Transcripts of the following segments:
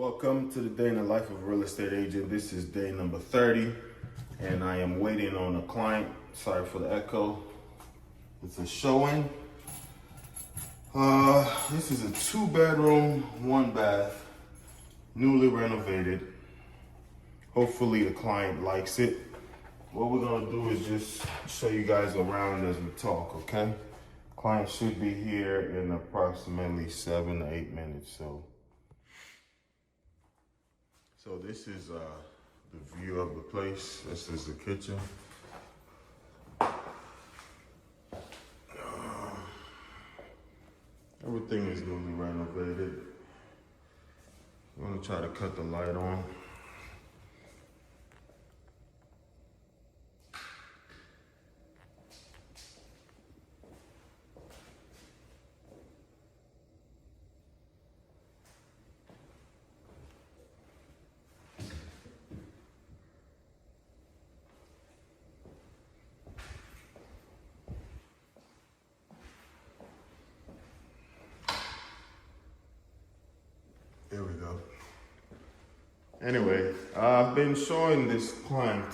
Welcome to the day in the life of a real estate agent. This is day number 30, and I am waiting on a client. Sorry for the echo. It's a showing. This is a 2-bedroom, 1-bath, newly renovated. Hopefully the client likes it. What we're gonna do is just show you guys around as we talk, okay? Client should be here in approximately 7 to 8 minutes, so this is the view of the place. This is the kitchen. Everything is newly renovated. I'm gonna try to cut the light on. There we go. Anyway, I've been showing this client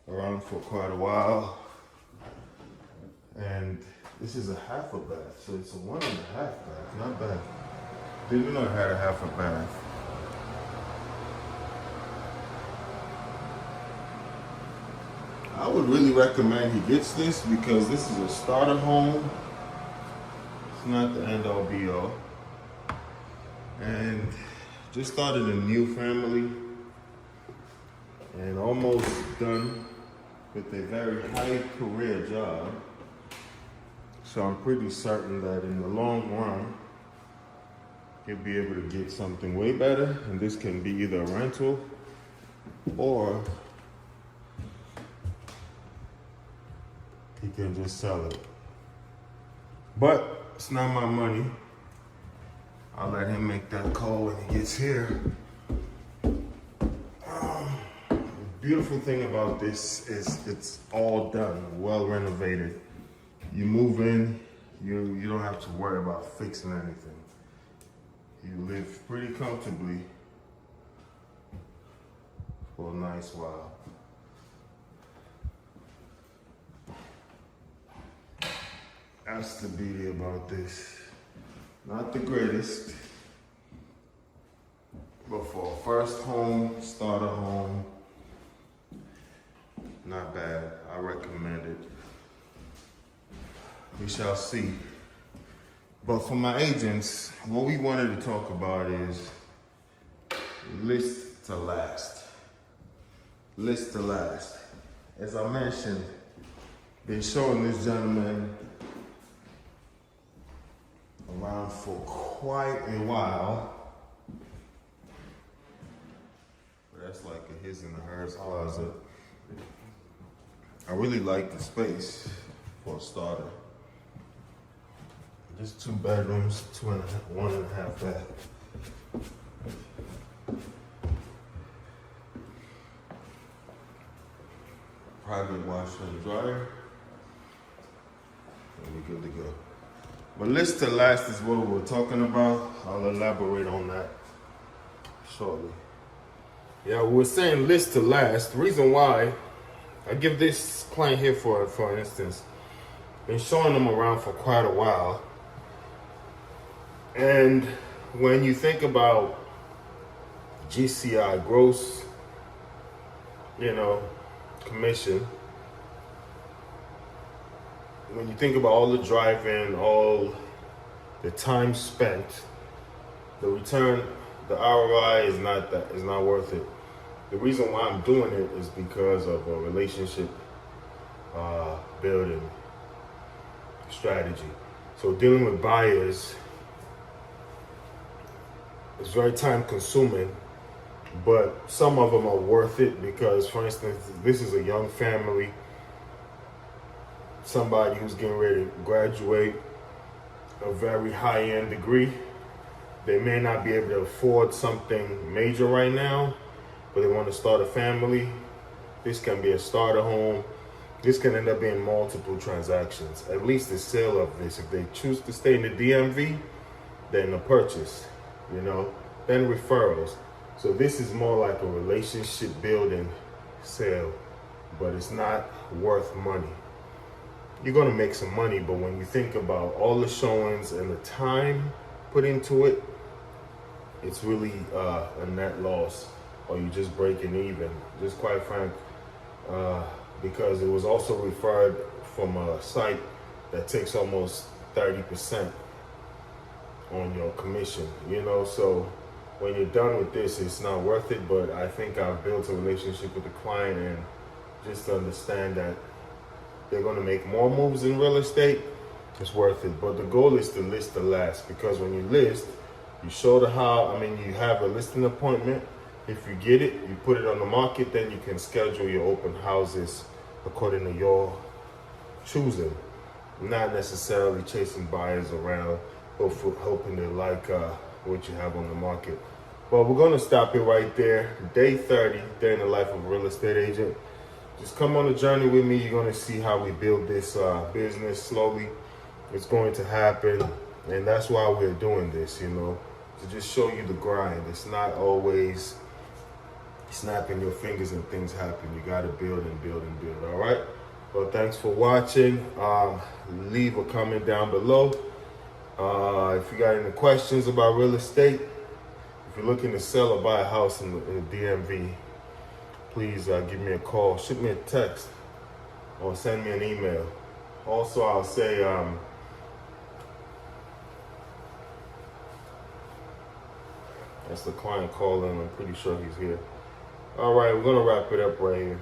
around for quite a while. And this is a half a bath, so it's a 1.5 bath, not bad. Didn't know it had a half a bath. I would really recommend he gets this because this is a starter home. It's not the end all be all. And just started a new family and almost done with a very high career job. So I'm pretty certain that in the long run, he'll be able to get something way better. And this can be either a rental or he can just sell it. But it's not my money. I'll let him make that call when he gets here. The beautiful thing about this is it's all done, well renovated. You move in, you don't have to worry about fixing anything. You live pretty comfortably for a nice while. That's the beauty about this. Not the greatest, but for a first home, starter home, not bad. I recommend it. We shall see. But for my agents, what we wanted to talk about is list to last. List to last. As I mentioned, been showing this gentleman around for quite a while. But that's like a his and a hers closet. I really like the space for a starter. Just 2 bedrooms, 1.5 bath. Private washer and dryer. And we're good to go. But list to last is what we're talking about. I'll elaborate on that shortly. Yeah, we're saying list to last. The reason why, I give this client here for instance, been showing them around for quite a while. And when you think about GCI, gross, commission, when you think about all the driving, all the time spent, the return, the ROI is not worth it. The reason why I'm doing it is because of a relationship building strategy. So dealing with buyers is very time consuming, but some of them are worth it because, for instance, this is a young family. Somebody who's getting ready to graduate a very high-end degree. They may not be able to afford something major right now, but they want to start a family. This can be a starter home. This can end up being multiple transactions, at least the sale of this. If they choose to stay in the DMV, then the purchase, then referrals. So this is more like a relationship building sale, but it's not worth money. You're gonna make some money, but when you think about all the showings and the time put into it, it's really a net loss, or you just breaking even. Just quite frank, because it was also referred from a site that takes almost 30% on your commission, you know. So when you're done with this, it's not worth it. But I think I've built a relationship with the client, and just to understand that they're going to make more moves in real estate, it's worth it. But the goal is to list the last, because when you list, you show you have a listing appointment. If you get it, you put it on the market, then you can schedule your open houses according to your choosing. Not necessarily chasing buyers around, hoping they like what you have on the market. But we're going to stop it right there. Day 30, day in the life of a real estate agent. Just come on the journey with me. You're going to see how we build this business slowly. It's going to happen, and that's why we're doing this, you know, to just show you the grind. It's not always snapping your fingers and things happen. You got to build and build and build. All right. Well, thanks for watching. Leave a comment down below. If you got any questions about real estate, if you're looking to sell or buy a house in the DMV, please give me a call, shoot me a text, or send me an email. Also, I'll say, that's the client calling. I'm pretty sure he's here. All right, we're gonna wrap it up right here.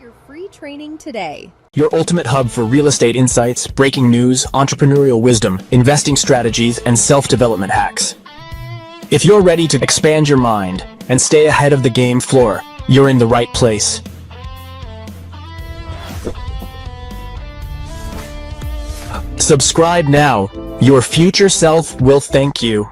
Your free training today. Your ultimate hub for real estate insights, breaking news, entrepreneurial wisdom, investing strategies, and self-development hacks. If you're ready to expand your mind and stay ahead of the game floor, you're in the right place. Subscribe now. Your future self will thank you.